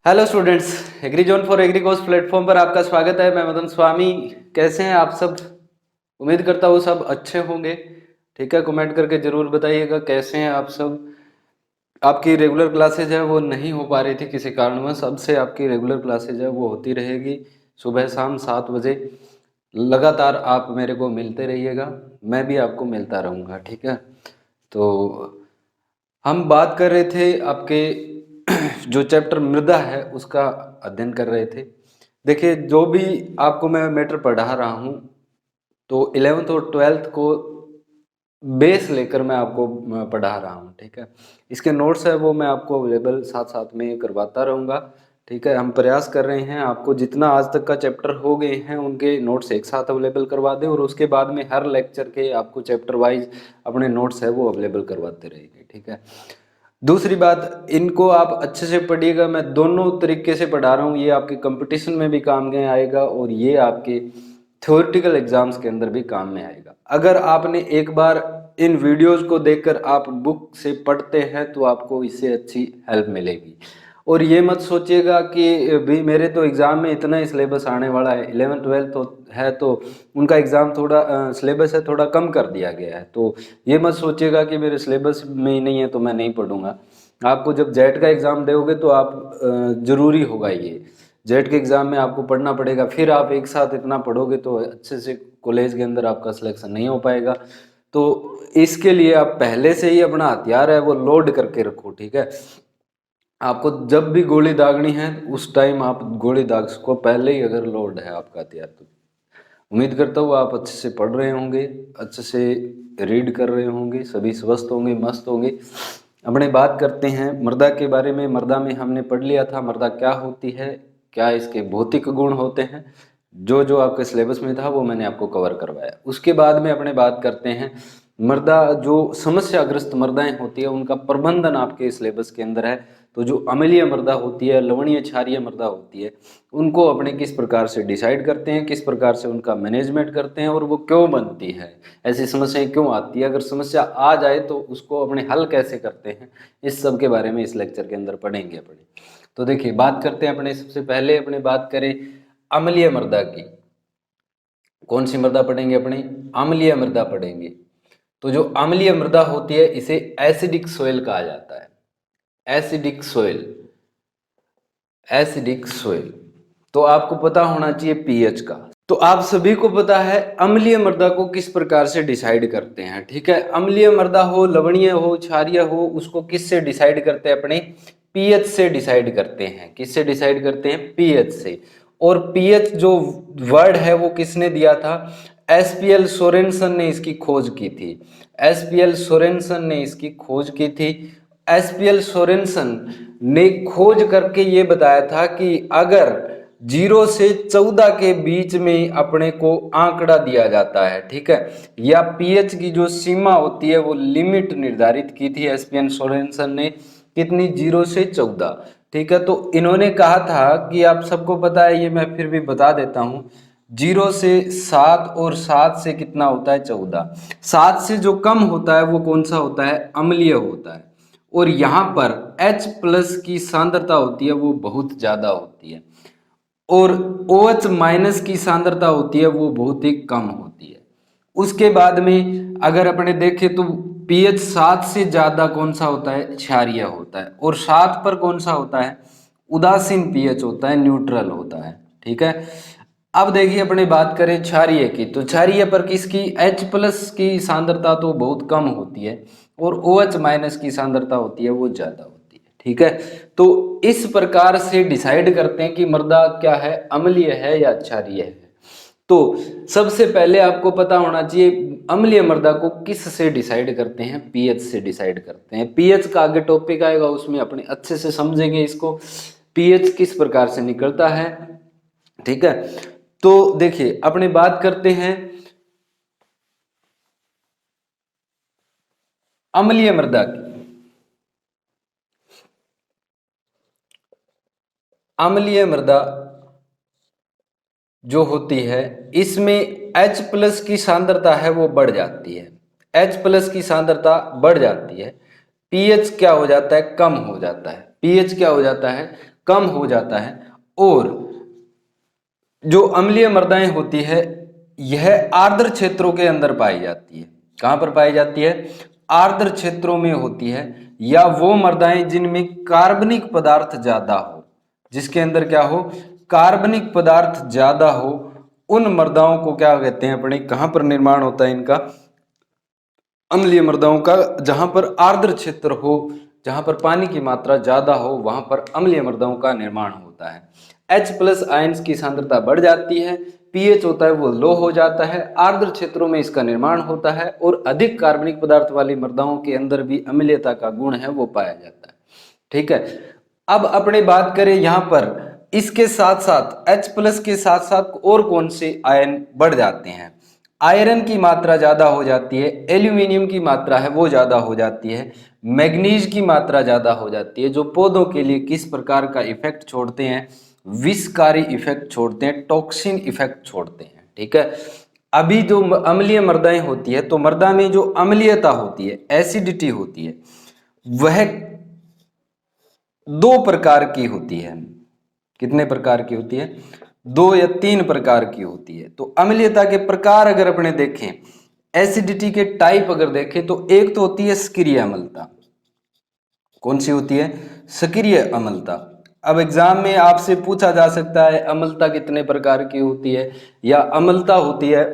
Hello students, Agri Zone for agri course platform पर आपका स्वागत है। मैं मदन स्वामी। कैसे हैं आप सब? उम्मीद करता हूँ सब अच्छे होंगे। ठीक है, कमेंट करके ज़रूर बताइएगा कैसे हैं आप सब। आपकी रेगुलर क्लासेज है वो नहीं हो पा रही थी किसी कारणवश, अब से आपकी रेगुलर क्लासेज है वो होती रहेगी सुबह शाम 7 बजे। लगातार आप मेरे को मिलते रहिएगा, मैं भी आपको मिलता रहूँगा। ठीक है, तो हम बात कर रहे थे आपके जो चैप्टर मृदा है उसका अध्ययन कर रहे थे। देखिए, जो भी आपको मैं मैटर पढ़ा रहा हूँ तो 11th और 12th को बेस लेकर मैं आपको पढ़ा रहा हूँ। ठीक है, इसके नोट्स है वो मैं आपको अवेलेबल साथ साथ में करवाता रहूँगा। ठीक है, हम प्रयास कर रहे हैं आपको जितना आज तक का चैप्टर हो गए हैं उनके नोट्स एक साथ अवेलेबल करवा दें, और उसके बाद में हर लेक्चर के आपको चैप्टर वाइज अपने नोट्स है वो अवेलेबल करवाते रहेंगे। ठीक है, दूसरी बात, इनको आप अच्छे से पढ़िएगा। मैं दोनों तरीके से पढ़ा रहा हूँ, ये आपके कंपटीशन में भी काम में आएगा और ये आपके थ्योरेटिकल एग्जाम्स के अंदर भी काम में आएगा। अगर आपने एक बार इन वीडियोस को देखकर आप बुक से पढ़ते हैं तो आपको इससे अच्छी हेल्प मिलेगी। और ये मत सोचिएगा कि भी मेरे तो एग्ज़ाम में इतना ही सिलेबस आने वाला है, 11th 12th है तो उनका एग्ज़ाम थोड़ा सिलेबस है थोड़ा कम कर दिया गया है, तो ये मत सोचिएगा कि मेरे सिलेबस में ही नहीं है तो मैं नहीं पढ़ूंगा। आपको जब जेट का एग्ज़ाम दोगे तो आप ज़रूरी होगा, ये जेट के एग्ज़ाम में आपको पढ़ना पड़ेगा। फिर आप एक साथ इतना पढ़ोगे तो अच्छे से कॉलेज के अंदर आपका सिलेक्शन नहीं हो पाएगा। तो इसके लिए आप पहले से ही अपना हथियार है वो लोड करके रखो। ठीक है, आपको जब भी गोली दागनी है उस टाइम आप गोली दाग सको, पहले ही अगर लोड है आपका हथियार तो। उम्मीद करता हूँ आप अच्छे से पढ़ रहे होंगे, अच्छे से रीड कर रहे होंगे, सभी स्वस्थ होंगे, मस्त होंगे। अपने बात करते हैं मृदा के बारे में। मृदा में हमने पढ़ लिया था मृदा क्या होती है, क्या इसके भौतिक गुण होते हैं, जो जो आपके सिलेबस में था वो मैंने आपको कवर करवाया। उसके बाद में अपने बात करते हैं मृदा, जो समस्याग्रस्त मृदाएं होती है उनका प्रबंधन आपके सिलेबस के अंदर है। तो जो अम्लीय मृदा होती है, लवणीय क्षारीय मृदा होती है, उनको अपने किस प्रकार से डिसाइड करते हैं, किस प्रकार से उनका मैनेजमेंट करते हैं और वो क्यों बनती है, ऐसी समस्याएं क्यों आती है, अगर समस्या आ जाए तो उसको अपने हल कैसे करते हैं, इस सब के बारे में इस लेक्चर के अंदर पढ़ेंगे अपने। तो देखिए, बात करते हैं अपने, सबसे पहले अपने बात करें अम्लीय मृदा की। कौन सी मृदा पढ़ेंगे अपने? अम्लीय मृदा पढ़ेंगे। तो जो अम्लीय मृदा होती है इसे एसिडिक सोइल कहा जाता है। Acidic soil, acidic soil. तो आपको पता होना चाहिए पीएच का। तो आप सभी को पता है अम्लीय मृदा को किस प्रकार से डिसाइड करते हैं। ठीक है, अम्लीय मृदा हो, लवणीय हो, क्षारीय हो, उसको किससे डिसाइड करते हैं? अपने पीएच से डिसाइड करते हैं। किससे डिसाइड करते हैं? पीएच से। और पीएच जो वर्ड है वो किसने दिया था? एसपीएल सोरेनसन ने इसकी खोज की थी। एसपीएल सोरेनसन ने इसकी खोज की थी। एसपीएल सोरेनसन ने खोज करके ये बताया था कि अगर 0 से 14 के बीच में अपने को आंकड़ा दिया जाता है, ठीक है, या पीएच की जो सीमा होती है वो लिमिट निर्धारित की थी एसपीएल सोरेनसन ने, कितनी? 0 से 14। ठीक है, तो इन्होंने कहा था कि आप सबको पता है, ये मैं फिर भी बता देता हूँ, 0 से 7 और 7 से कितना होता है? 14। 7 से जो कम होता है वो कौन सा होता है? अम्लीय होता है। और यहाँ पर H प्लस की सांद्रता होती है वो बहुत ज़्यादा होती है, और OH माइनस की सांद्रता होती है वो बहुत ही कम होती है। उसके बाद में अगर अपने देखें तो पीएच 7 से ज़्यादा कौन सा होता है? क्षारीय होता है। और 7 पर कौन सा होता है? उदासीन पीएच होता है, न्यूट्रल होता है। ठीक है, अब देखिए अपने बात करें क्षारीय की, तो क्षारीय पर किसकी? H प्लस की सांद्रता तो बहुत कम होती है और OH माइनस की सांद्रता होती है वो ज़्यादा होती है। ठीक है, तो इस प्रकार से डिसाइड करते हैं कि मृदा क्या है, अम्लीय है या क्षारीय है। तो सबसे पहले आपको पता होना चाहिए अम्लीय मृदा को किस से डिसाइड करते हैं? पीएच से डिसाइड करते हैं। पीएच का आगे टॉपिक आएगा उसमें अपने अच्छे से समझेंगे इसको, पीएच किस प्रकार से निकलता है। ठीक है, तो देखिए अपने बात करते हैं अम्लीय मृदा की। अम्लीय मृदा जो होती है इसमें H प्लस की सांद्रता है वो बढ़ जाती है। H प्लस की सांद्रता बढ़ जाती है, पीएच क्या हो जाता है? कम हो जाता है। पीएच क्या हो जाता है? कम हो जाता है। और जो अम्लीय मृदाएं होती है यह आर्द्र क्षेत्रों के अंदर पाई जाती है। कहाँ पर पाई जाती है? आर्द्र क्षेत्रों में होती है, या वो मृदाएं जिनमें कार्बनिक पदार्थ ज्यादा हो, जिसके अंदर क्या हो? कार्बनिक पदार्थ ज्यादा हो, उन मृदाओं को क्या कहते हैं अपने? कहाँ पर निर्माण होता है इनका? अम्लीय मृदाओं का। जहां पर आर्द्र क्षेत्र हो, जहां पर पानी की मात्रा ज्यादा हो, वहां पर अम्लीय मृदाओं का निर्माण होता है। H+ आयंस की सांद्रता बढ़ जाती है, pH होता है वो लो हो जाता है, आर्द्र क्षेत्रों में इसका निर्माण होता है, और अधिक कार्बनिक पदार्थ वाली मृदाओं के अंदर भी अम्लीयता का गुण है वो पाया जाता है। ठीक है। अब अपने बात करें यहाँ पर, इसके साथ साथ H+ के साथ साथ और कौन से आयन बढ़ जाते हैं? आयरन की मात्रा ज्यादा हो जाती है, एल्यूमिनियम की मात्रा है वो ज्यादा हो जाती है, मैग्नीज की मात्रा ज्यादा हो जाती है, जो पौधों के लिए किस प्रकार का इफेक्ट छोड़ते हैं? विषकारी इफेक्ट छोड़ते हैं, टॉक्सिन इफेक्ट छोड़ते हैं। ठीक है। अभी जो अम्लीय मृदाएं होती है, तो मृदा में जो अम्लीयता होती है, एसिडिटी होती है, वह 2 प्रकार की होती है। कितने प्रकार की होती है? 2 या 3 प्रकार की होती है। तो अम्लीयता के प्रकार अगर अपने देखें, एसिडिटी के टाइप अगर देखें, तो एक तो होती है सक्रिय अम्लता। कौन सी होती है? सक्रिय अम्लता। अब एग्जाम में आपसे पूछा जा सकता है अम्लता कितने प्रकार की होती है, या अम्लता होती है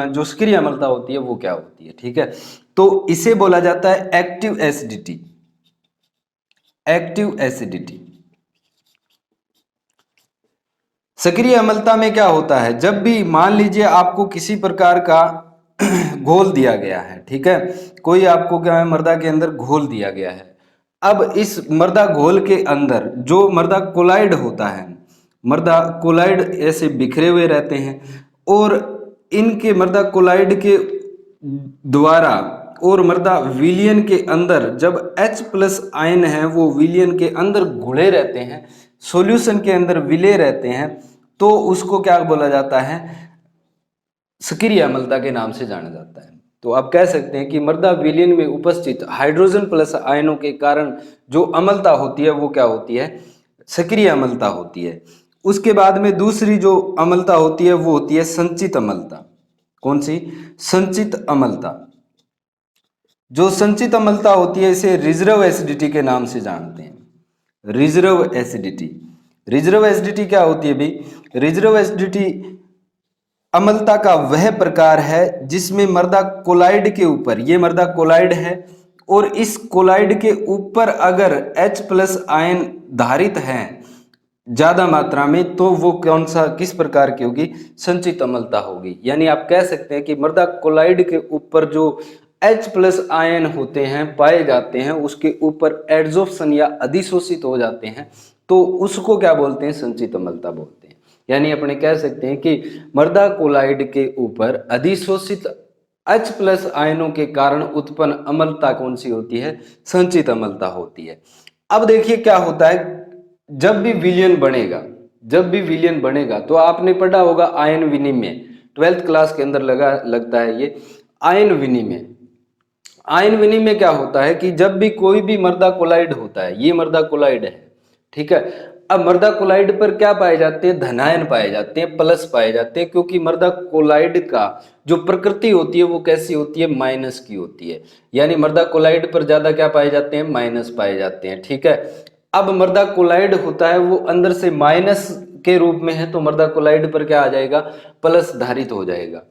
जो सक्रिय अम्लता होती है वो क्या होती है। ठीक है। तो इसे बोला जाता है एक्टिव एसिडिटी। Active acidity. सक्रिय अम्लता में क्या होता है? जब भी मान लीजिए आपको किसी प्रकार का घोल दिया गया है, ठीक है, कोई आपको क्या है मृदा के अंदर घोल दिया गया है। अब इस मृदा घोल के अंदर जो मृदा कोलाइड होता है, मृदा कोलाइड ऐसे बिखरे हुए रहते हैं, और इनके मृदा कोलाइड के द्वारा और मृदा विलयन के अंदर जब H+ आयन है वो विलयन के अंदर घुले रहते हैं, सॉल्यूशन के अंदर विले रहते हैं, तो उसको क्या बोला जाता है? सक्रिय अम्लता के नाम से जाना जाता है। तो आप कह सकते हैं कि मृदा विलयन में उपस्थित हाइड्रोजन+ आयनों के कारण जो अम्लता होती है वो क्या होती है? सक्रिय अम्लता होती है। उसके बाद में दूसरी जो अम्लता होती है वो होती है संचित अम्लता। कौन सी? संचित अम्लता। जो संचित अम्लता होती है इसे रिजर्व एसिडिटी के नाम से जानते हैं। Reserve acidity. रिजर्व एसिडिटी क्या होती है भाई? रिजर्व एसिडिटी अम्लता का वह प्रकार है जिसमें मृदा कोलाइड के ऊपर, ये मृदा कोलाइड है, और इस कोलाइड के ऊपर अगर H+ आयन धारित है ज्यादा मात्रा में, तो वो कौन सा किस प्रकार की होगी? संचित अम्लता होगी। यानी आप कह सकते हैं कि मृदा कोलाइड के ऊपर जो H+ आयन होते हैं पाए जाते हैं, उसके ऊपर एड्जॉर्प्शन या अधिशोषित हो जाते हैं, तो उसको क्या बोलते हैं? संचित अम्लता बोलते हैं। यानी अपने कह सकते हैं कि मृदा कोलाइड के ऊपर अधिशोषित H+ आयनों के कारण उत्पन्न अम्लता कौन सी होती है? संचित अम्लता होती है। अब देखिए क्या होता है, जब भी विलयन बनेगा, जब भी विलयन बनेगा, तो आपने पढ़ा होगा आयन विनिमय, 12th क्लास के अंदर लगता है ये आयन विनिमय। आयन विनिमय क्या होता है कि जब भी कोई भी मृदा कोलाइड होता है, ये मृदा कोलाइड है, ठीक है, अब मृदा कोलाइड पर क्या पाए जाते हैं? धनायन पाए जाते हैं, प्लस पाए जाते हैं, क्योंकि मृदा कोलाइड का जो प्रकृति होती है वो कैसी होती है? माइनस की होती है। यानी मृदा कोलाइड पर ज्यादा क्या पाए जाते हैं? माइनस पाए जाते हैं। ठीक है। अब मृदा कोलाइड होता है वो अंदर से माइनस के रूप में है, तो मृदा कोलाइड पर क्या आ जाएगा? प्लस धारित हो जाएगा।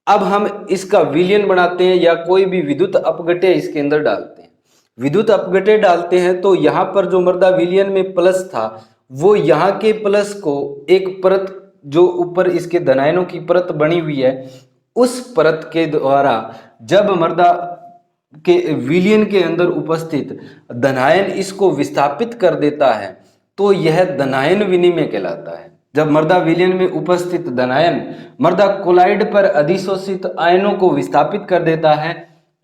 अब हम इसका विलयन बनाते हैं या कोई भी विद्युत अपघट्य इसके अंदर डालते हैं, विद्युत अपघट्य डालते हैं, तो यहाँ पर जो मृदा विलयन में प्लस था वो यहाँ के प्लस को एक परत जो ऊपर इसके धनायनों की परत बनी हुई है, उस परत के द्वारा जब मृदा के विलयन के अंदर उपस्थित धनायन इसको विस्थापित कर देता है, तो यह धनायन विनिमय कहलाता है। जब मृदा विलयन में उपस्थित धनायन मृदा कोलाइड पर अधिशोषित आयनों को विस्थापित कर देता है,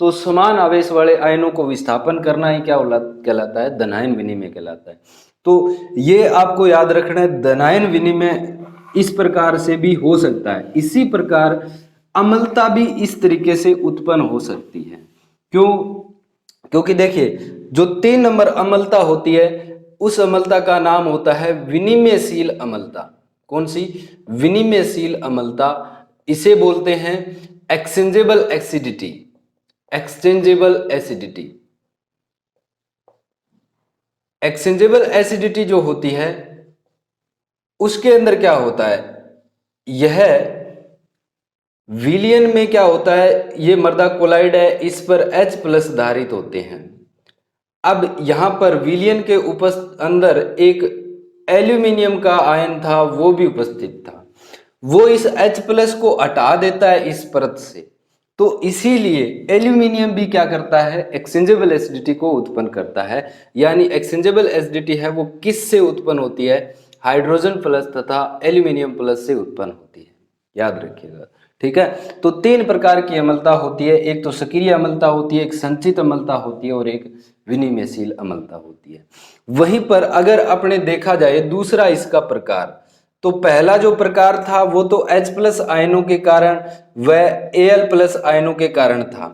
तो समान आवेश वाले आयनों को विस्थापन करना ही क्या कहलाता है? धनायन विनिमय कहलाता है। तो ये आपको याद रखना है, धनायन विनिमय इस प्रकार से भी हो सकता है। इसी प्रकार अम्लता भी इस तरीके से उत्पन्न हो सकती है। क्यों? क्योंकि देखिए जो 3 नंबर अम्लता होती है, उस अम्लता का नाम होता है विनिमयशील अम्लता। कौन सी? विनिमयशील अम्लता। इसे बोलते हैं exchangeable acidity. Exchangeable acidity. Exchangeable acidity जो होती है उसके अंदर क्या होता है, यह विलियन में क्या होता है, ये मृदा कोलाइड है, इस पर H+ धारित होते हैं। अब यहां पर विलियन के अंदर एक एल्यूमिनियम का आयन था, वो भी उपस्थित था। वो इस H+ को हटा देता है इस परत से, तो इसीलिए एल्यूमिनियम भी क्या करता है, एक्सचेंजेबल एसिडिटी को उत्पन्न करता है। यानी एक्सचेंजेबल एसिडिटी है वो किस से उत्पन्न होती है, हाइड्रोजन प्लस तथा एल्यूमिनियम प्लस से उत्पन्न होती है, याद रखिएगा। ठीक है, तो 3 प्रकार की अम्लता होती है, एक तो सक्रिय अम्लता होती है, एक संचित अम्लता होती है और एक विनिमयशील अम्लता होती है। वहीं पर अगर अपने देखा जाए दूसरा इसका प्रकार, तो पहला जो प्रकार था वो तो H+ आयनों के कारण व Al+ आयनों के कारण था।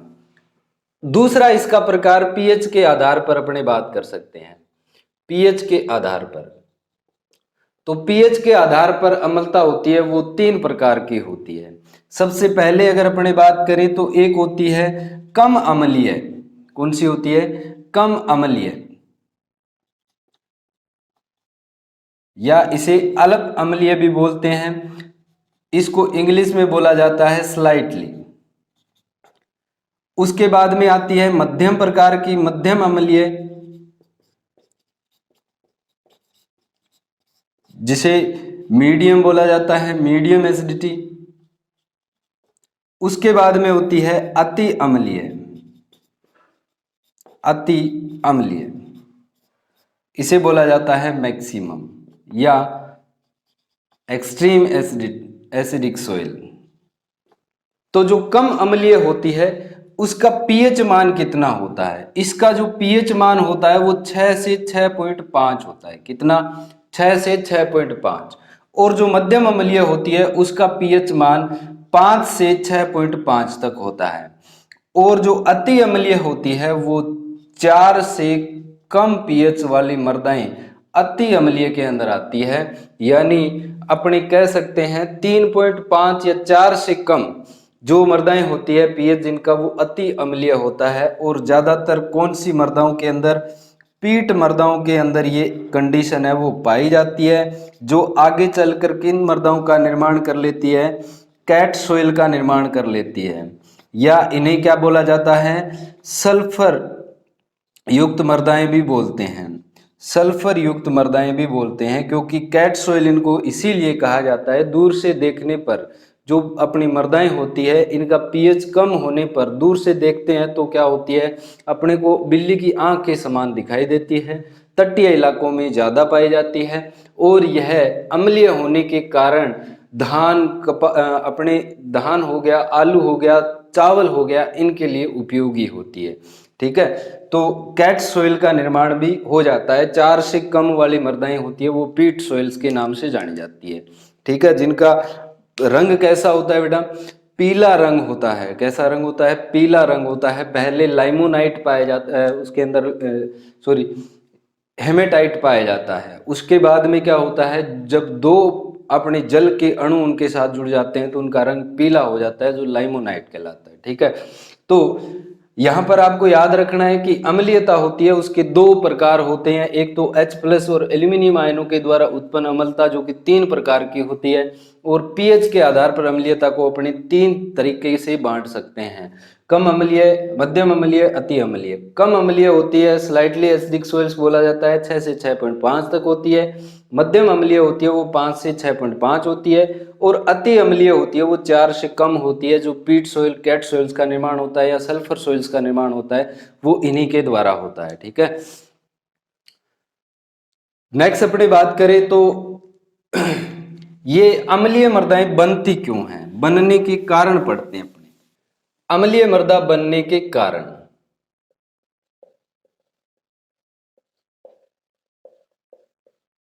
दूसरा इसका प्रकार पीएच के आधार पर अपने बात कर सकते हैं, पीएच के आधार पर। तो पीएच के आधार पर अम्लता होती है वो 3 प्रकार की होती है। सबसे पहले अगर अपने बात करें तो एक होती है कम अम्लीय। कौन सी होती है? कम अम्लीय, या इसे अल्प अम्लीय भी बोलते हैं। इसको इंग्लिश में बोला जाता है स्लाइटली। उसके बाद में आती है मध्यम प्रकार की, मध्यम अम्लीय, जिसे मीडियम बोला जाता है, मीडियम एसिडिटी। उसके बाद में होती है अति अम्लीय, अति अम्लीय, इसे बोला जाता है मैक्सिमम या एक्सट्रीम एसिडिक सॉइल। तो जो कम अम्लीय होती है उसका पीएच मान कितना होता है? इसका जो पीएच मान होता है वो 6 से 6.5 होता है। कितना? 6 से 6.5। और जो मध्यम अम्लीय होती है उसका पीएच मान 5 से 6.5 तक होता है। और जो अति अम्लीय होती है वो 4 से कम पीएच वाली मृदाएं अति अम्लीय के अंदर आती है। यानी अपने कह सकते हैं 3.5 या 4 से कम जो मृदाएं होती है पीएच जिनका, वो अति अम्लीय होता है। और ज्यादातर कौन सी मृदाओं के अंदर? पीट मृदाओं के अंदर ये कंडीशन है वो पाई जाती है, जो आगे चलकर किन मृदाओं का निर्माण कर लेती है? कैट सोइल का निर्माण कर लेती है। या इन्हें क्या बोला जाता है? सल्फर युक्त मृदाएं भी बोलते हैं, सल्फर युक्त मृदाएं भी बोलते हैं, क्योंकि कैट सोइल इनको इसीलिए कहा जाता है। दूर से देखने पर जो अपनी मृदाएं होती है इनका पीएच कम होने पर दूर से देखते हैं तो क्या होती है, अपने को बिल्ली की आंख के समान दिखाई देती है। तटीय इलाकों में ज्यादा पाई जाती है और यह अम्लीय होने के कारण धान अपने धान हो गया, आलू हो गया, चावल हो गया, इनके लिए उपयोगी होती है। ठीक है, तो कैट सोइल का निर्माण भी हो जाता है। 4 से कम वाली मृदाएं होती है वो पीट सोइल्स के नाम से जानी जाती है। ठीक है, जिनका रंग कैसा होता है बेटा? पीला रंग होता है। कैसा रंग होता है? पीला रंग होता है। पहले लाइमोनाइट पाया जाता है, उसके अंदर हेमेटाइट पाया जाता है। उसके बाद में क्या होता है, जब दो अपने जल के अणु उनके साथ जुड़ जाते हैं तो उनका रंग पीला हो जाता है, जो लाइमोनाइट कहलाता है। ठीक है, तो यहां पर आपको याद रखना है कि अम्लीयता होती है उसके 2 प्रकार होते हैं, एक तो H+ और एल्यूमिनियम आयनों के द्वारा उत्पन्न अम्लता जो कि 3 प्रकार की होती है। और पीएच के आधार पर अम्लीयता को अपने 3 तरीके से बांट सकते हैं, कम अम्लीय, मध्यम अम्लीय, अति अम्लीय। कम अम्लीय होती है स्लाइटली एसिडिक सोइल्स बोला जाता है, 6 से 6.5 तक होती है। मध्यम अम्लीय होती है वो 5 से 6.5 होती है। और अति अम्लीय होती है वो 4 से कम होती है, जो पीट सोइल, कैट सोइल्स का निर्माण होता है या सल्फर सोइल्स का निर्माण होता है वो इन्हीं के द्वारा होता है। ठीक है, नेक्स्ट अपने बात करें तो ये अम्लीय मृदाएं बनती क्यों हैं, बनने के कारण पढ़ते हैं अपने। अम्लीय मृदा बनने के कारण,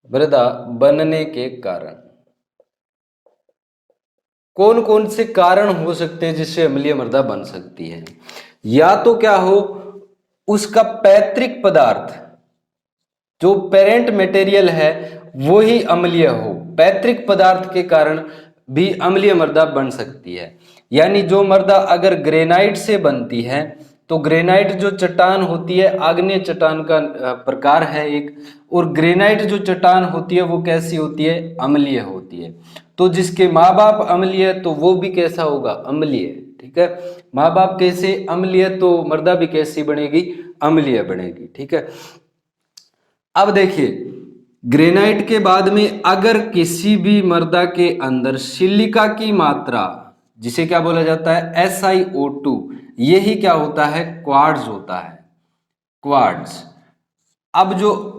मृदा बनने के कारण कौन कौन से कारण हो सकते हैं जिससे अम्लीय मृदा बन सकती है? या तो क्या हो, उसका पैतृक पदार्थ, जो पेरेंट मटेरियल है वो ही अम्लीय हो, पैतृक पदार्थ के कारण भी अम्लीय मृदा बन सकती है। यानी जो मृदा अगर ग्रेनाइट से बनती है, तो ग्रेनाइट जो चट्टान होती है आग्नेय चट्टान का प्रकार है एक, और ग्रेनाइट जो चट्टान होती है वो कैसी होती है, अम्लीय होती है। तो जिसके माँ बाप अम्लीय तो वो भी कैसा होगा, अम्लीय। ठीक है, माँ बाप कैसे, अम्लीय, तो मृदा भी कैसी बनेगी, अम्लीय बनेगी। ठीक है, अब देखिए ग्रेनाइट के बाद में अगर किसी भी मृदा के अंदर सिलिका की मात्रा, जिसे क्या बोला जाता है, SiO2, यही क्या होता है, क्वार्ट्ज होता है, क्वार्ट्ज। अब जो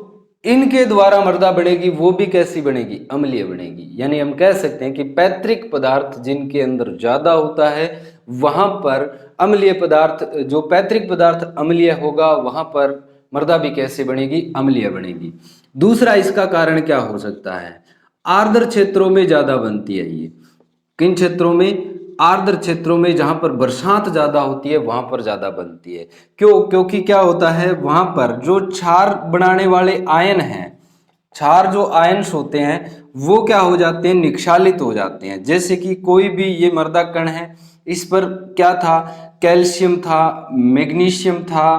इनके द्वारा मृदा बनेगी वो भी कैसी बनेगी, अम्लीय बनेगी। यानी हम कह सकते हैं कि पैतृक पदार्थ जिनके अंदर ज्यादा होता है वहां पर अम्लीय पदार्थ, जो पैतृक पदार्थ अम्लीय होगा वहां पर मृदा भी कैसे बनेगी, अम्लीय बनेगी। दूसरा इसका कारण क्या हो सकता है, आर्द्र क्षेत्रों में ज्यादा बनती है ये। किन क्षेत्रों में, आर्द्र क्षेत्रों में, जहां पर बरसात ज्यादा होती है वहां पर ज्यादा बनती है। क्यों, क्योंकि क्या होता है वहां पर जो क्षार बनाने वाले आयन हैं, क्षार जो आयन्स होते हैं वो क्या हो जाते हैं, निक्षालित हो जाते हैं। जैसे कि कोई भी ये मृदा कण है, इस पर क्या था, कैल्शियम था, मैग्नीशियम था,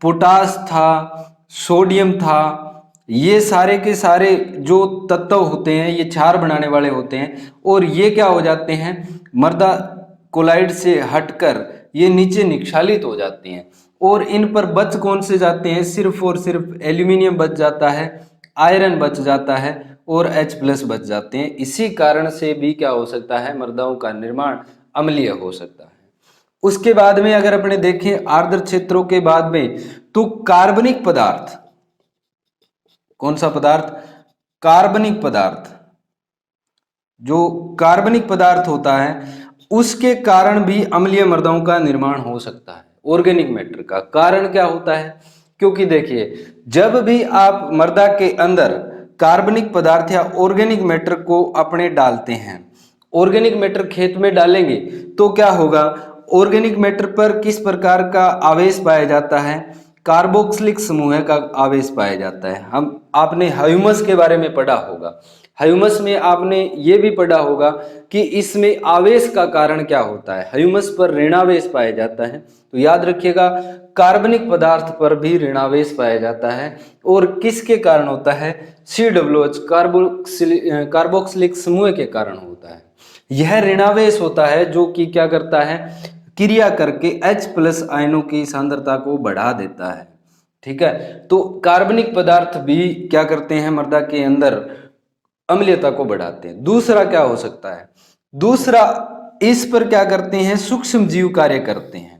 पोटास था, सोडियम था, ये सारे के सारे जो तत्व होते हैं ये क्षार बनाने वाले होते हैं, और ये क्या हो जाते हैं, मृदा कोलाइड से हटकर ये नीचे निक्षालित हो जाती हैं। और इन पर बच कौन से जाते हैं, सिर्फ और सिर्फ एल्यूमिनियम बच जाता है, आयरन बच जाता है, और H+ बच जाते हैं। इसी कारण से भी क्या हो सकता है, मृदाओं का निर्माण अम्लीय हो सकता है। उसके बाद में अगर अपने देखें आर्द्र क्षेत्रों के बाद में, तो कार्बनिक पदार्थ, कौन सा पदार्थ, कार्बनिक पदार्थ, जो कार्बनिक पदार्थ होता है उसके कारण भी अम्लीय मृदाओं का निर्माण हो सकता है। ऑर्गेनिक मैटर का कारण क्या होता है, क्योंकि देखिए जब भी आप मृदा के अंदर कार्बनिक पदार्थ या ऑर्गेनिक मैटर को अपने डालते हैं, ऑर्गेनिक मैटर खेत में डालेंगे तो क्या होगा, ऑर्गेनिक मैटर पर किस प्रकार का आवेश पाया जाता है, कार्बोक्सिलिक समूह का आवेश पाया जाता है। हम आपने ह्यूमस के बारे में पढ़ा होगा, ह्यूमस में आपने ये भी पढ़ा होगा कि इसमें आवेश का कारण क्या होता है, ह्यूमस पर ऋणावेश पाया जाता है। तो याद रखिएगा कार्बनिक पदार्थ पर भी ऋणावेश पाया जाता है, और किसके कारण होता है, COH कार्बोक्सिलिक समूह के कारण होता है। यह ऋणावेश होता है जो कि क्या करता है, क्रिया करके H+ आयनों की सांद्रता को बढ़ा देता है। ठीक है, तो कार्बनिक पदार्थ भी क्या करते हैं, मृदा के अंदर अम्लीयता को बढ़ाते हैं। दूसरा क्या हो सकता है, दूसरा इस पर क्या करते हैं, सूक्ष्म जीव कार्य करते हैं।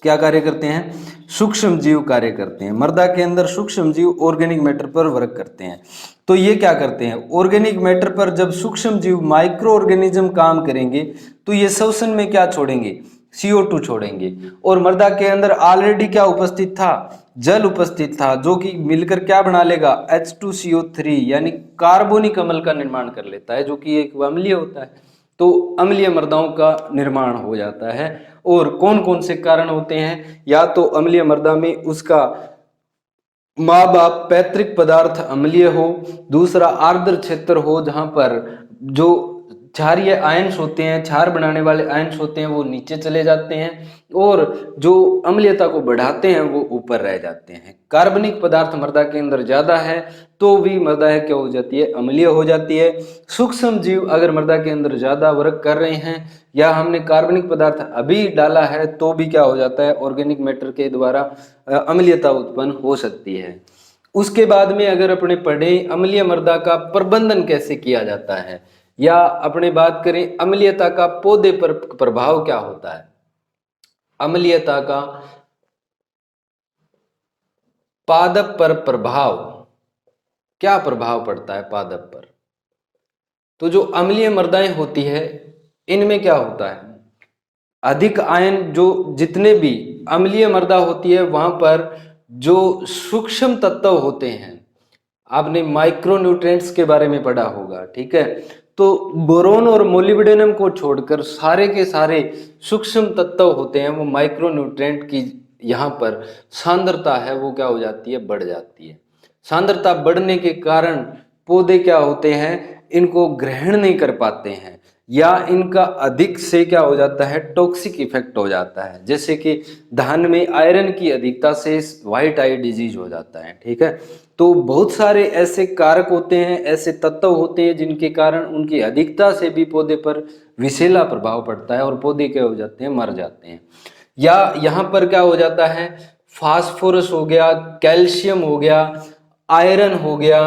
क्या कार्य करते हैं, सूक्ष्म जीव कार्य करते हैं। मृदा के अंदर सूक्ष्म जीव ऑर्गेनिक मैटर पर वर्क करते हैं। तो ये क्या करते हैं, ऑर्गेनिक मैटर पर जब सूक्ष्म जीव माइक्रो ऑर्गेनिज्म काम करेंगे तो ये श्वसन में क्या छोड़ेंगे, CO2 छोड़ेंगे। और मृदा के अंदर ऑलरेडी क्या उपस्थित था, जल उपस्थित था, जो कि मिलकर क्या बना लेगा, H2CO3 यानी कार्बोनिक अम्ल का निर्माण कर लेता है, जो कि एक अम्लीय होता है। तो अम्लीय मृदाओं का निर्माण हो जाता है। और कौन कौन से कारण होते हैं, या तो अम्लीय मृदा में उसका माँ बाप पैतृक पदार्थ अम्लीय हो, दूसरा आर्द्र क्षेत्र हो जहां पर जो क्षारीय आयन्स होते हैं, क्षार बनाने वाले आयन्स होते हैं वो नीचे चले जाते हैं, और जो अम्लीयता को बढ़ाते हैं वो ऊपर रह जाते हैं। कार्बनिक पदार्थ मृदा के अंदर ज्यादा है तो भी मृदा है क्या हो जाती है, अम्लीय हो जाती है। सूक्ष्म जीव अगर मृदा के अंदर ज्यादा वर्क कर रहे हैं, या हमने कार्बनिक पदार्थ अभी डाला है, तो भी क्या हो जाता है, ऑर्गेनिक मैटर के द्वारा अम्लीयता उत्पन्न हो सकती है। उसके बाद में अगर अपने पढ़े अम्लीय मृदा का प्रबंधन कैसे किया जाता है, या अपने बात करें अम्लीयता का पौधे पर प्रभाव क्या होता है, अम्लीयता का पादप पर प्रभाव, क्या प्रभाव पड़ता है पादप पर। तो जो अम्लीय मृदाएं होती है इनमें क्या होता है, अधिक आयन, जो जितने भी अम्लीय मृदा होती है वहां पर जो सूक्ष्म तत्व होते हैं, आपने माइक्रो न्यूट्रिएंट्स के बारे में पढ़ा होगा, ठीक है। तो बोरोन और मोलिब्डेनम को छोड़कर सारे के सारे सूक्ष्म तत्व होते हैं, वो माइक्रो न्यूट्रिएंट की यहाँ पर सांद्रता है वो क्या हो जाती है, बढ़ जाती है। सांद्रता बढ़ने के कारण पौधे क्या होते हैं, इनको ग्रहण नहीं कर पाते हैं, या इनका अधिक से क्या हो जाता है, टॉक्सिक इफेक्ट हो जाता है। जैसे कि धान में आयरन की अधिकता से व्हाइट आई डिजीज हो जाता है। ठीक है, तो बहुत सारे ऐसे कारक होते हैं, ऐसे तत्व होते हैं जिनके कारण उनकी अधिकता से भी पौधे पर विषैला प्रभाव पड़ता है और पौधे क्या हो जाते हैं, मर जाते हैं। या यहाँ पर क्या हो जाता है, फास्फोरस हो गया, कैल्शियम हो गया, आयरन हो गया,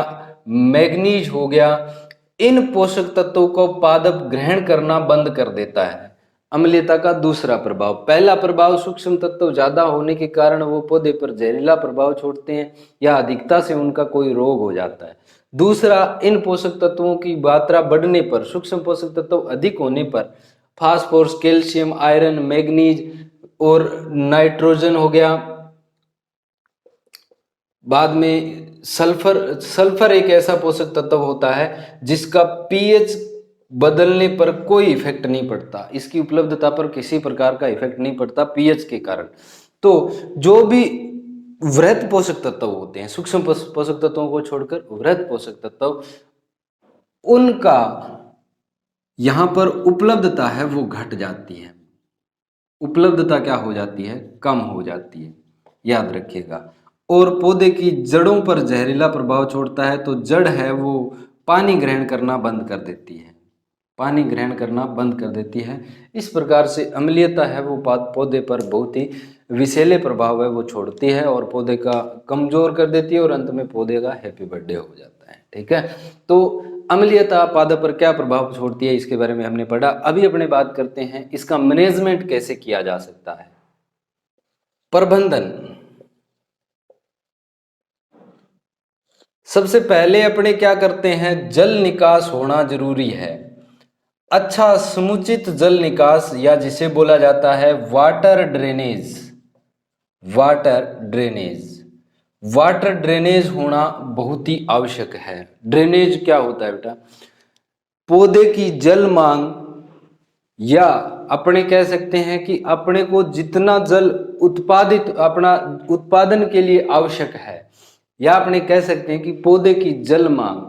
मैग्नीज हो गया, इन पोषक तत्वों को पादप ग्रहण करना बंद कर देता है। अम्लीयता का दूसरा प्रभाव, पहला प्रभाव सूक्ष्म तत्व ज्यादा होने के कारण वो पौधे पर जहरीला प्रभाव छोड़ते हैं या अधिकता से उनका कोई रोग हो जाता है। दूसरा, इन पोषक तत्वों की मात्रा बढ़ने पर, सूक्ष्म पोषक तत्व अधिक होने पर फास्फोरस, कैल्शियम, आयरन, मैग्नीज और नाइट्रोजन हो गया, बाद में सल्फर एक ऐसा पोषक तत्व होता है जिसका पीएच बदलने पर कोई इफेक्ट नहीं पड़ता, इसकी उपलब्धता पर किसी प्रकार का इफेक्ट नहीं पड़ता पीएच के कारण। तो जो भी वृहत पोषक तत्व होते हैं, सूक्ष्म पोषक तत्वों को छोड़कर वृहत पोषक तत्व, उनका यहां पर उपलब्धता है वो घट जाती है, उपलब्धता क्या हो जाती है, कम हो जाती है, याद रखिएगा। और पौधे की जड़ों पर जहरीला प्रभाव छोड़ता है, तो जड़ है वो पानी ग्रहण करना बंद कर देती है, पानी ग्रहण करना बंद कर देती है। इस प्रकार से अम्लीयता है वो पौधे पर बहुत ही विषैले प्रभाव है वो छोड़ती है और पौधे का कमजोर कर देती है और अंत में पौधे का हैप्पी बर्थडे हो जाता है। ठीक है, तो अम्लीयता पादप पर क्या प्रभाव छोड़ती है इसके बारे में हमने पढ़ा। अभी अपने बात करते हैं इसका मैनेजमेंट कैसे किया जा सकता है। प्रबंधन, सबसे पहले अपने क्या करते हैं, जल निकास होना जरूरी है। अच्छा समुचित जल निकास या जिसे बोला जाता है water drainage, water drainage, water drainage होना बहुत ही आवश्यक है। ड्रेनेज क्या होता है बेटा, पौधे की जल मांग, या अपने कह सकते हैं कि अपने को जितना जल उत्पादित अपना उत्पादन के लिए आवश्यक है, या अपने कह सकते हैं कि पौधे की जल मांग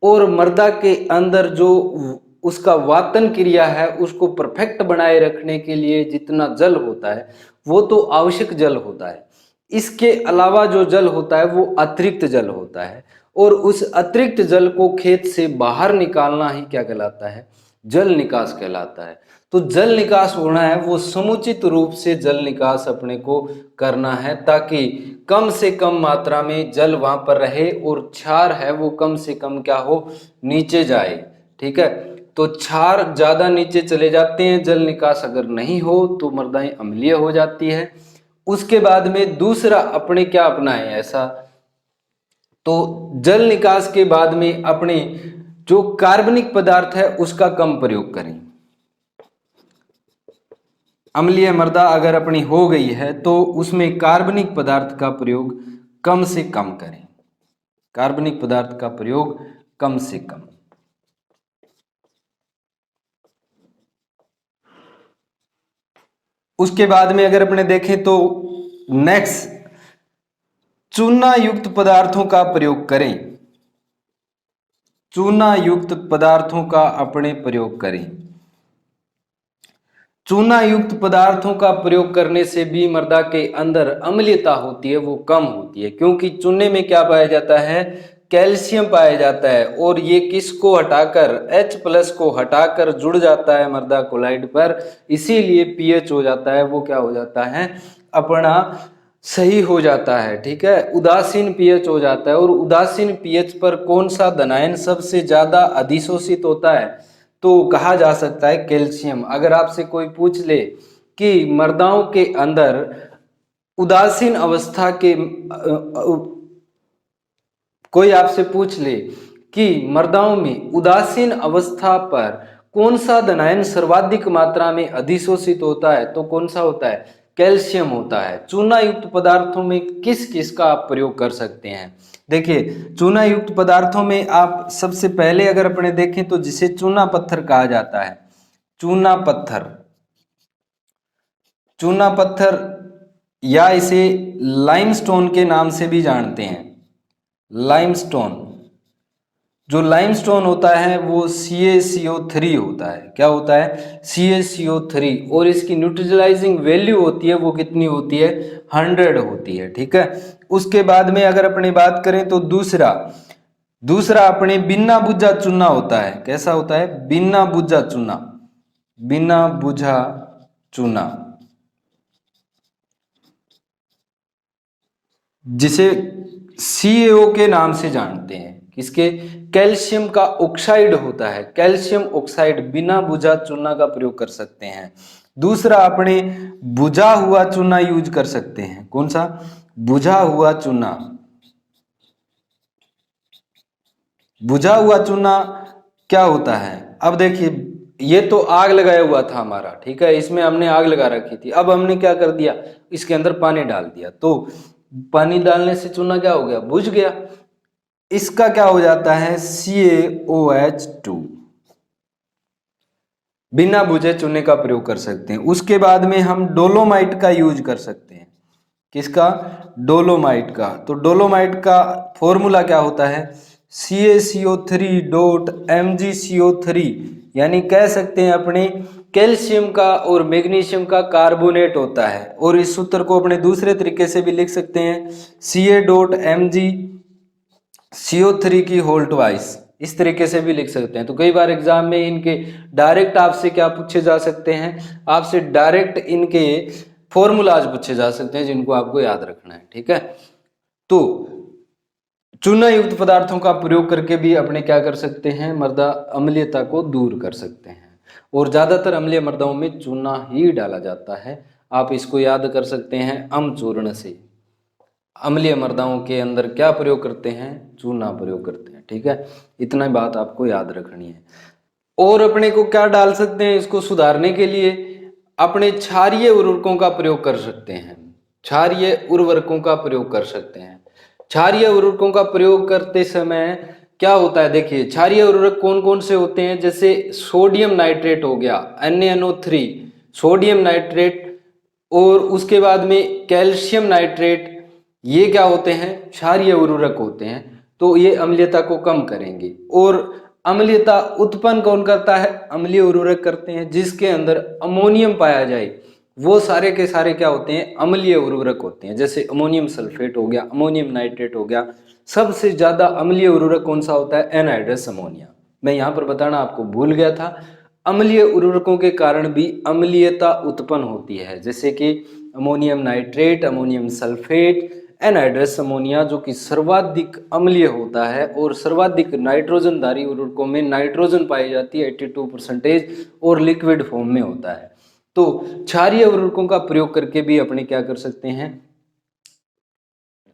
और मृदा के अंदर जो उसका वातन क्रिया है उसको परफेक्ट बनाए रखने के लिए जितना जल होता है वो तो आवश्यक जल होता है। इसके अलावा जो जल होता है वो अतिरिक्त जल होता है, और उस अतिरिक्त जल को खेत से बाहर निकालना ही क्या कहलाता है, जल निकास कहलाता है। तो जल निकास होना है वो समुचित रूप से जल निकास अपने को करना है, ताकि कम से कम मात्रा में जल वहां पर रहे और क्षार है वो कम से कम क्या हो, नीचे जाए। ठीक है, तो क्षार ज्यादा नीचे चले जाते हैं, जल निकास अगर नहीं हो तो मृदाएं अम्लीय हो जाती है। उसके बाद में दूसरा अपने क्या अपनाएं ऐसा, तो जल निकास के बाद में अपने जो कार्बनिक पदार्थ है उसका कम प्रयोग करें। अम्लीय मृदा अगर अपनी हो गई है तो उसमें कार्बनिक पदार्थ का प्रयोग कम से कम करें, कार्बनिक पदार्थ का प्रयोग कम से कम। उसके बाद में अगर अपने देखें तो नेक्स्ट, चूना युक्त पदार्थों का प्रयोग करें, चूना युक्त पदार्थों का अपने प्रयोग करें। चूना युक्त पदार्थों का प्रयोग करने से भी मृदा के अंदर अम्लीयता होती है वो कम होती है, क्योंकि चूने में क्या पाया जाता है, कैल्शियम पाया जाता है, और ये किसको हटाकर, H+ को हटाकर जुड़ जाता है मृदा कोलाइड पर, इसीलिए पीएच हो जाता है वो क्या हो जाता है, अपना सही हो जाता है। ठीक है, उदासीन पीएच हो जाता है, और उदासीन पीएच पर कौन सा धनायन सबसे ज्यादा अधिशोषित होता है, तो कहा जा सकता है कैल्शियम। अगर आपसे कोई पूछ ले कि मृदाओं के अंदर उदासीन अवस्था के कोई आपसे पूछ ले कि मृदाओं में उदासीन अवस्था पर कौन सा धनायन सर्वाधिक मात्रा में अधिशोषित होता है, तो कौन सा होता है, कैल्शियम होता है। चूना युक्त पदार्थों में किस किस का आप प्रयोग कर सकते हैं, देखिए चूना युक्त पदार्थों में आप सबसे पहले अगर अपने देखें तो जिसे चूना पत्थर कहा जाता है, चूना पत्थर, चूना पत्थर या इसे लाइमस्टोन के नाम से भी जानते हैं, लाइमस्टोन। जो लाइमस्टोन होता है वो CaCO3 होता है। क्या होता है? CaCO3। और इसकी न्यूट्रलाइजिंग वैल्यू होती है वो कितनी होती है? 100 होती है। ठीक है। उसके बाद में अगर अपनी बात करें तो दूसरा अपने बिना बुझा चूना होता है। कैसा होता है? बिना बुझा चूना। बिना बुझा चूना, जिसे CaO के नाम से जानते हैं। किसके? कैल्शियम का ऑक्साइड होता है। कैल्शियम ऑक्साइड बिना बुझा चूना का प्रयोग कर सकते हैं। दूसरा अपने बुझा हुआ चूना यूज कर सकते हैं। कौन सा? बुझा हुआ चूना। बुझा हुआ चूना क्या होता है? अब देखिए, ये तो आग लगाया हुआ था हमारा, ठीक है, इसमें हमने आग लगा रखी थी। अब हमने क्या कर दिया? इसके अंदर पानी डाल दिया, तो पानी डालने से चूना क्या हो गया? बुझ गया। इसका क्या हो जाता है? CaOH2। बिना बुझे चूने का प्रयोग कर सकते हैं। उसके बाद में हम डोलोमाइट का यूज कर सकते हैं। किसका? डोलोमाइट का। तो डोलोमाइट का फॉर्मूला क्या होता है? CaCO3.MgCO3, यानी कह सकते हैं अपने कैल्शियम का और मैग्नीशियम का कार्बोनेट होता है। और इस सूत्र को अपने दूसरे तरीके से भी लिख सकते हैं, Ca.Mg CO3 की होल ट्वाइस। इस तरीके से भी लिख सकते हैं। तो कई बार एग्जाम में इनके डायरेक्ट आपसे क्या पूछे जा सकते हैं? आपसे डायरेक्ट इनके फॉर्मूलाज पूछे जा सकते हैं, जिनको आपको याद रखना है। ठीक है। तो चूना युक्त पदार्थों का प्रयोग करके भी अपने क्या कर सकते हैं? मृदा अम्लीयता को दूर कर सकते हैं। और ज्यादातर अम्लीय मृदाओं में चूना ही डाला जाता है। आप इसको याद कर सकते हैं अम्लचूर्ण से। अम्लीय मृदाओं के अंदर क्या प्रयोग करते हैं? चूना प्रयोग करते हैं। ठीक है, इतना बात आपको याद रखनी है। और अपने को क्या डाल सकते हैं इसको सुधारने के लिए? अपने क्षारीय उर्वरकों का प्रयोग कर सकते हैं। क्षारीय उर्वरकों का प्रयोग कर सकते हैं। क्षारीय उर्वरकों का प्रयोग करते समय क्या होता है? देखिए, क्षारीय उर्वरक कौन कौन से होते हैं? जैसे सोडियम नाइट्रेट हो गया, NaNO3, सोडियम नाइट्रेट, और उसके बाद में कैल्शियम नाइट्रेट। ये क्या होते हैं? क्षारीय उर्वरक होते हैं। तो ये अम्लीयता को कम करेंगे। और अम्लीयता उत्पन्न कौन करता है? अम्लीय उर्वरक करते हैं। जिसके अंदर अमोनियम पाया जाए वो सारे के सारे क्या होते हैं? अम्लीय उर्वरक होते हैं। जैसे अमोनियम सल्फेट हो गया, अमोनियम नाइट्रेट हो गया। सबसे ज्यादा अम्लीय उर्वरक कौन सा होता है? Anhydrous ammonia. मैं यहाँ पर बताना आपको भूल गया था। अम्लीय उर्वरकों के कारण भी अम्लीयता उत्पन्न होती है, जैसे कि ammonium nitrate, ammonium sulphate, anhydrous ammonia, जो कि सर्वाधिक अम्लीय होता है। और सर्वाधिक नाइट्रोजन धारी उर्वरकों में नाइट्रोजन पाई जाती है 82%, और लिक्विड फॉर्म में होता है। तो क्षारीय उर्वरकों का प्रयोग करके भी अपने क्या कर सकते हैं?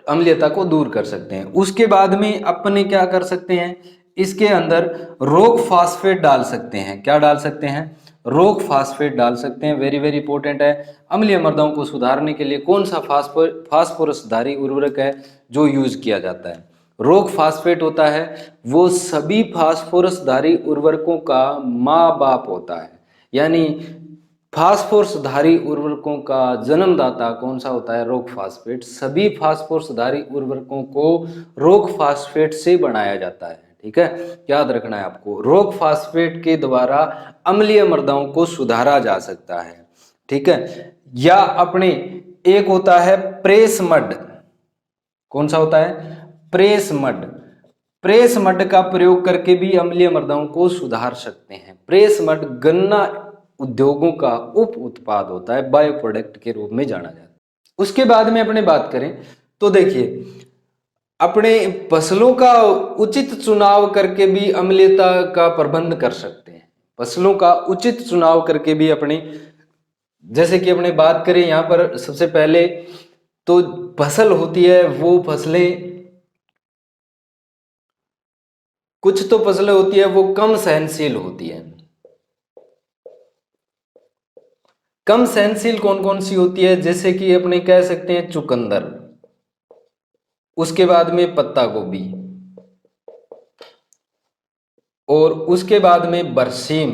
अम्लीयता को दूर कर सकते हैं। उसके बाद में अपने क्या कर सकते हैं? इसके अंदर रोक फास्फेट डाल सकते हैं। क्या डाल सकते हैं? रोक फास्फेट डाल सकते हैं। वेरी वेरी इंपॉर्टेंट है। अम्लीय मृदाओं को सुधारने के लिए कौन सा फास्फोरस धारी उर्वरक है जो यूज किया जाता है? रोक फास्फेट होता है। वो सभी फास्फोरस धारी उर्वरकों का माँ बाप होता है। यानी फास्फोरस धारी उर्वरकों का जन्मदाता कौन सा होता है? Rock phosphate. सभी फास्फोरस धारी उर्वरकों को रॉक फास्फेट से बनाया जाता है। ठीक है, याद रखना है आपको। रॉक फास्फेट के द्वारा अम्लीय मृदाओं को सुधारा जा सकता है। ठीक है। या अपने एक होता है प्रेस मड। कौन सा होता है? Press mud. प्रेस मड का प्रयोग करके भी अम्लीय मृदाओं को सुधार सकते हैं। प्रेस मड गन्ना उद्योगों का उप उत्पाद होता है, बायो प्रोडक्ट के रूप में जाना जाता है। उसके बाद में अपने बात करें तो देखिए, अपने फसलों का उचित चुनाव करके भी अम्लीयता का प्रबंध कर सकते हैं। फसलों का उचित चुनाव करके भी अपने, जैसे कि अपने बात करें यहाँ पर सबसे पहले तो फसल होती है, वो फसलें, कुछ तो फसलें होती है वो कम सहनशील होती है। कम सहनशील कौन कौन सी होती है? जैसे कि अपने कह सकते हैं चुकंदर, उसके बाद में पत्ता गोभी, और उसके बाद में बरसीम।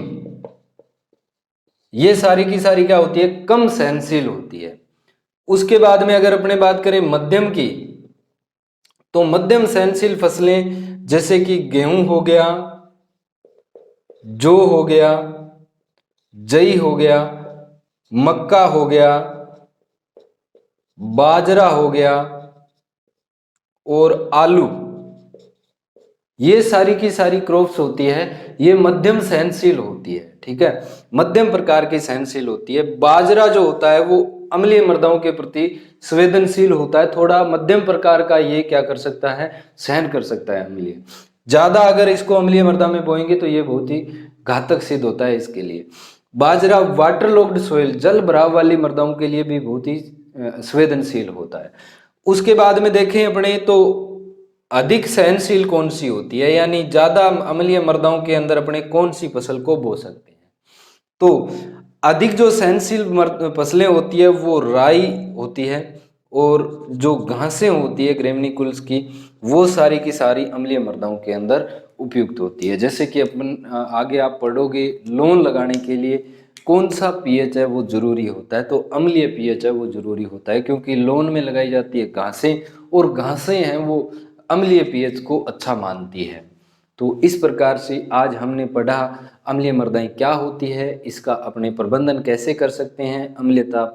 ये सारी की सारी क्या होती है? कम सहनशील होती है। उसके बाद में अगर अपने बात करें मध्यम की, तो मध्यम सहनशील फसलें जैसे कि गेहूं हो गया, जौ हो गया, जई हो गया, मक्का हो गया, बाजरा हो गया और आलू, ये सारी की सारी क्रॉप्स होती है, ये मध्यम सहनशील होती है। ठीक है, मध्यम प्रकार की सहनशील होती है। बाजरा जो होता है वो अम्लीय मृदाओं के प्रति संवेदनशील होता है, थोड़ा मध्यम प्रकार का, ये क्या कर सकता है, सहन कर सकता है अम्लीय। ज्यादा अगर इसको अम्लीय मृदा में बोएंगे तो ये बहुत ही घातक सिद्ध होता है इसके लिए। बाजरा वाटर लॉक्ड सोइल, जल भराव वाली मृदाओं के लिए भी बहुत ही संवेदनशील होता है। उसके बाद में देखें अपने तो अधिक सहनशील कौन सी होती है, यानी ज्यादा अम्लीय मृदाओं के अंदर अपने कौन सी फसल को बो सकते हैं। तो अधिक जो सहनशील फसलें होती है वो राई होती है, और जो घासें होती है ग्रेमिनिकुल्स की, वो सारी की सारी अम्लीय मृदाओं के अंदर उपयुक्त होती है। जैसे कि अपन आगे आप पढ़ोगे, लोन लगाने के लिए कौन सा पीएच है वो जरूरी होता है, तो अम्लीय पीएच है वो जरूरी होता है, क्योंकि लोन में लगाई जाती है घासें, और घासें हैं वो अम्लीय पीएच को अच्छा मानती है। तो इस प्रकार से आज हमने पढ़ा अम्लीय मृदाएं क्या होती है, इसका अपने प्रबंधन कैसे कर सकते हैं, अम्लीयता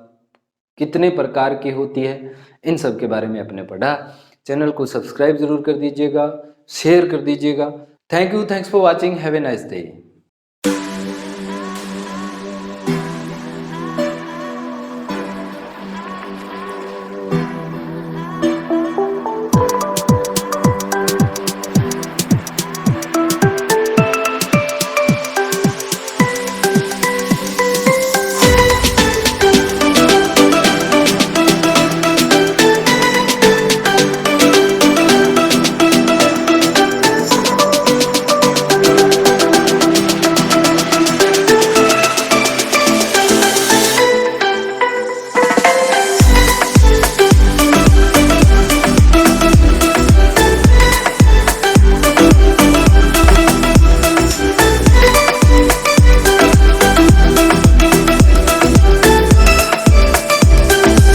कितने प्रकार की होती है, इन सब के बारे में आपने पढ़ा। चैनल को सब्सक्राइब जरूर कर दीजिएगा, शेयर कर दीजिएगा। Thank you, thanks for watching, have a nice day.